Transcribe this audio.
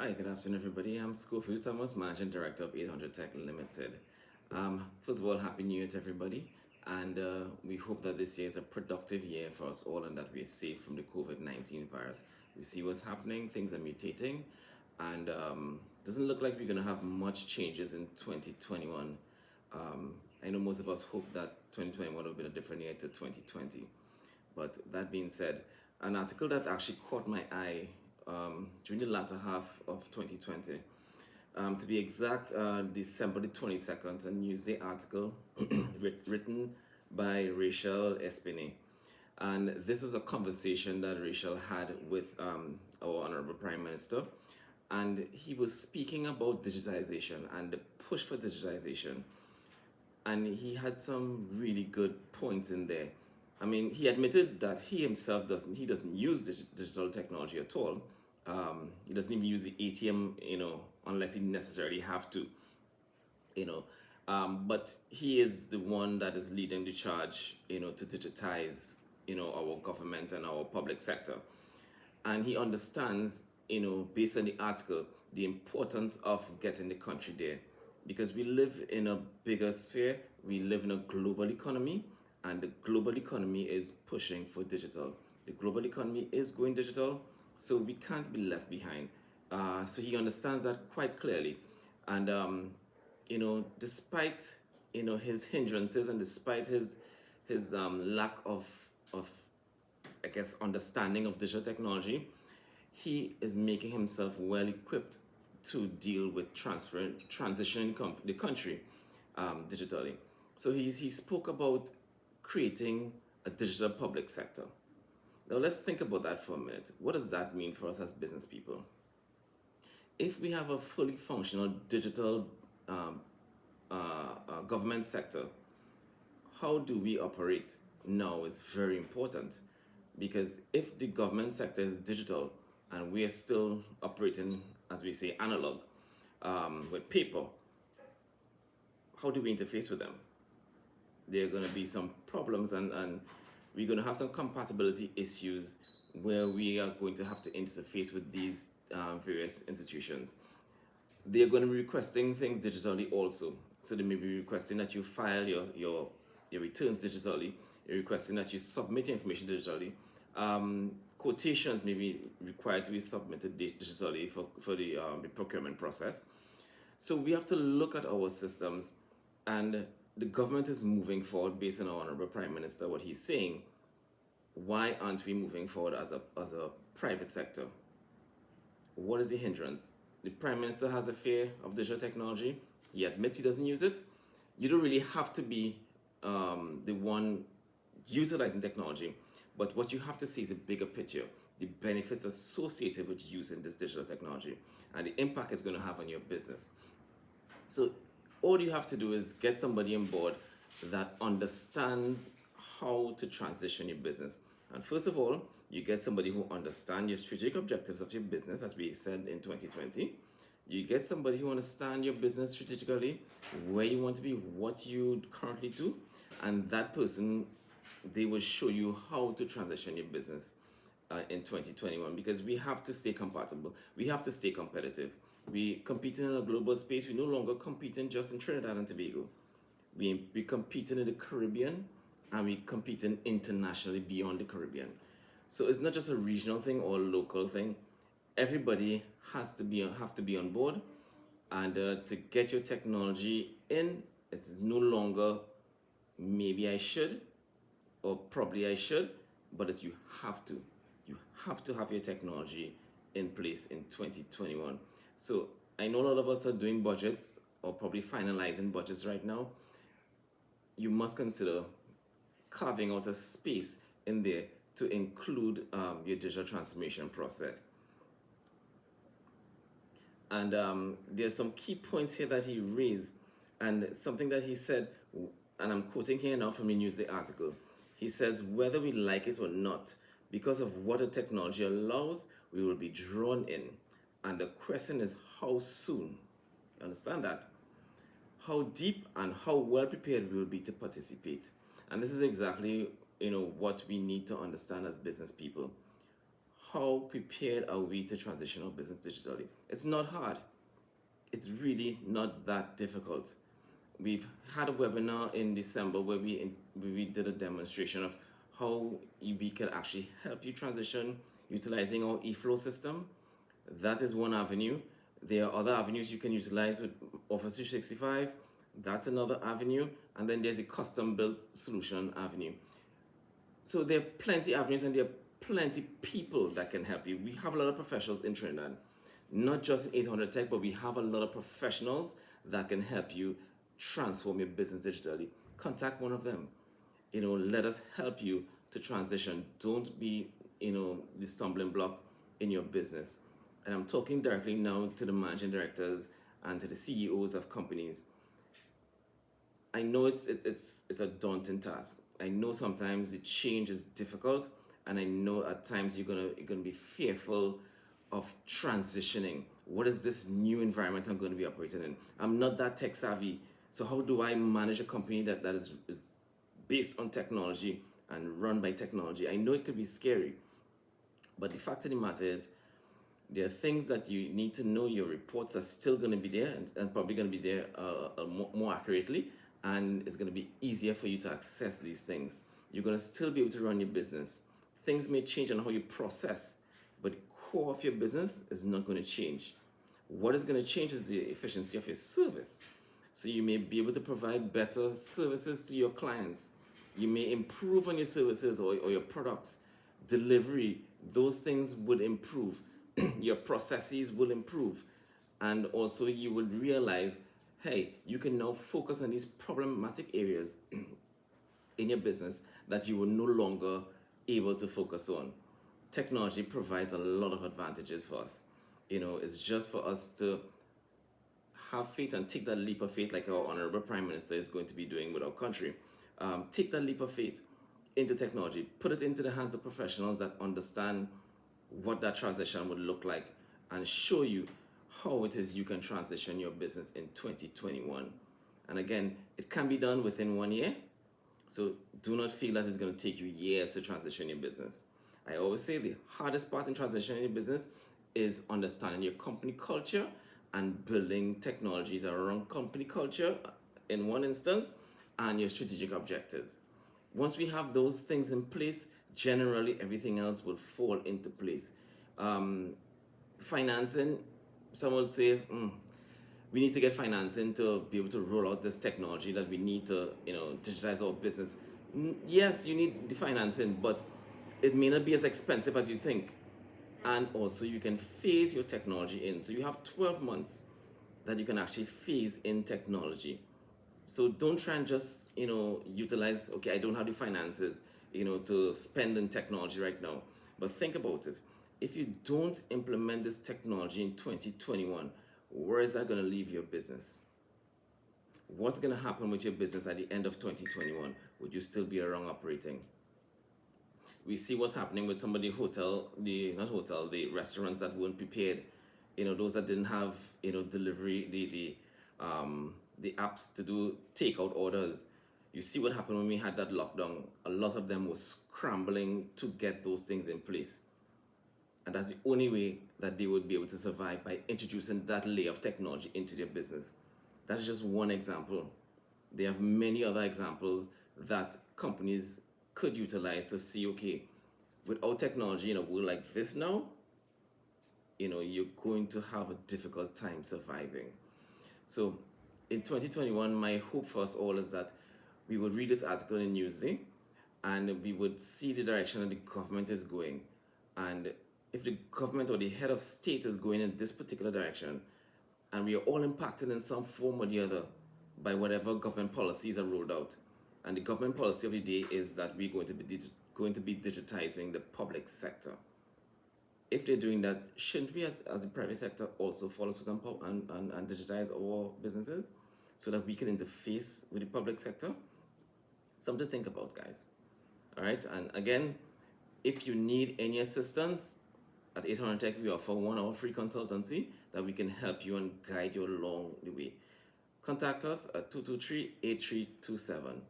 Hi, good afternoon, everybody. I'm Schofield Thomas, Managing Director of 800 Tech Limited. First of all, Happy New Year to everybody, and we hope that this year is a productive year for us all and that we're safe from the COVID-19 virus. We see what's happening, things are mutating, and doesn't look like we're going to have much changes in 2021. I know most of us hope that 2021 will be a different year to 2020. But that being said, an article that actually caught my eye during the latter half of 2020, to be exact, December the 22nd, a Newsday article written by Rachel Espinay. And this is a conversation that Rachel had with our Honourable Prime Minister. And he was speaking about digitization and the push for digitization, and he had some really good points in there. I mean, he admitted that he himself doesn't use digital technology at all. He doesn't even use the ATM, unless he necessarily have to, you know. But he is the one that is leading the charge, to digitize, our government and our public sector. And he understands, based on the article, the importance of getting the country there, because we live in a bigger sphere, we live in a global economy, and the global economy is pushing for digital. The global economy is going digital, so we can't be left behind. So he understands that quite clearly, and despite his hindrances and despite his lack of I guess understanding of digital technology, he is making himself well equipped to deal with transitioning the country digitally. So he spoke about creating a digital public sector. Now let's think about that for a minute. What does that mean for us as business people? If we have a fully functional digital government sector, how do we operate now is very important, because if the government sector is digital and we are still operating, as we say, analog, with paper, how do we interface with them? There are going to be some problems, and we're going to have some compatibility issues where we are going to have to interface with these various institutions. They're going to be requesting things digitally also. So they may be requesting that you file your returns digitally, they're requesting that you submit information digitally. Quotations may be required to be submitted digitally for the procurement process. So we have to look at our systems, and the government is moving forward based on our Honourable Prime Minister, what he's saying. Why aren't we moving forward as a private sector? What is the hindrance? The Prime Minister has a fear of digital technology. He admits he doesn't use it. You don't really have to be the one utilizing technology, but what you have to see is a bigger picture, the benefits associated with using this digital technology and the impact it's going to have on your business. So all you have to do is get somebody on board that understands how to transition your business. And first of all, you get somebody who understands your strategic objectives of your business, as we said in 2020. You get somebody who understands your business strategically, where you want to be, what you currently do, and that person, they will show you how to transition your business in 2021, because we have to stay compatible. We have to stay competitive. We competing in a global space. We no longer competing just in Trinidad and Tobago. We competing in the Caribbean, and we competing internationally beyond the Caribbean. So it's not just a regional thing or a local thing. Everybody have to be on board, and to get your technology in, it's no longer maybe I should or probably I should, but it's you have to. You have to have your technology in place in 2021. So I know a lot of us are doing budgets or probably finalizing budgets right now. You must consider carving out a space in there to include your digital transformation process. And there's some key points here that he raised, and something that he said, and I'm quoting here now from the Newsday article. He says, whether we like it or not, because of what the technology allows, we will be drawn in. And the question is, how soon? You understand that? How deep and how well prepared we will be to participate. And this is exactly what we need to understand as business people. how prepared are we to transition our business digitally? It's not hard. It's really not that difficult. We've had a webinar in December where we did a demonstration of how we can actually help you transition utilizing our eFlow system. That is one avenue. There are other avenues you can utilize with Office 365. That's another avenue. And then there's a custom built solution avenue. So there are plenty avenues and there are plenty people that can help you. We have a lot of professionals in Trinidad, not just in 800 Tech, but we have a lot of professionals that can help you transform your business digitally. Contact one of them. Let us help you to transition. Don't be, the stumbling block in your business. And I'm talking directly now to the managing directors and to the CEOs of companies. I know it's a daunting task. I know sometimes the change is difficult, and I know at times you're gonna be fearful of transitioning. What is this new environment I'm going to be operating in? I'm not that tech savvy, so how do I manage a company that is based on technology and run by technology? I know it could be scary, but the fact of the matter is, there are things that you need to know. Your reports are still going to be there and probably going to be there more accurately, and it's going to be easier for you to access these things. You're going to still be able to run your business. Things may change on how you process, but the core of your business is not going to change. What is going to change is the efficiency of your service. So you may be able to provide better services to your clients. You may improve on your services or your products. Delivery, those things would improve. Your processes will improve. And also you would realize, hey, you can now focus on these problematic areas in your business that you were no longer able to focus on. Technology provides a lot of advantages for us. It's just for us to have faith and take that leap of faith, like our Honourable Prime Minister is going to be doing with our country. Take that leap of faith into technology, put it into the hands of professionals that understand what that transition would look like, and show you how it is you can transition your business in 2021. And again, it can be done within 1 year. So do not feel that it's going to take you years to transition your business. I always say the hardest part in transitioning your business is understanding your company culture and building technologies around company culture in one instance, and your strategic objectives. Once we have those things in place, generally everything else will fall into place. Financing, some will say, we need to get financing to be able to roll out this technology that we need to, digitize our business. Yes, you need the financing, but it may not be as expensive as you think. And also you can phase your technology in. So you have 12 months that you can actually phase in technology. So don't try and just, utilize, okay, I don't have the finances, to spend in technology right now. But think about it. If you don't implement this technology in 2021, where is that going to leave your business? What's going to happen with your business at the end of 2021? Would you still be around operating? We see what's happening with some of the the restaurants that weren't prepared. Those that didn't have, delivery, the apps to do takeout orders. You see what happened when we had that lockdown. A lot of them were scrambling to get those things in place. And that's the only way that they would be able to survive, by introducing that layer of technology into their business. That's just one example. They have many other examples that companies could utilize to see, okay, without technology in a world like this now, you're going to have a difficult time surviving. So in 2021, my hope for us all is that we would read this article in Newsday, and we would see the direction that the government is going. And if the government or the head of state is going in this particular direction, and we are all impacted in some form or the other by whatever government policies are rolled out. And the government policy of the day is that we're going to be digitizing the public sector. If they're doing that, shouldn't we as the private sector also follow suit and digitize our businesses so that we can interface with the public sector? Something to think about, guys. All right, and again, if you need any assistance, at 800 Tech, we offer 1 hour free consultancy that we can help you and guide you along the way. Contact us at 223-8327.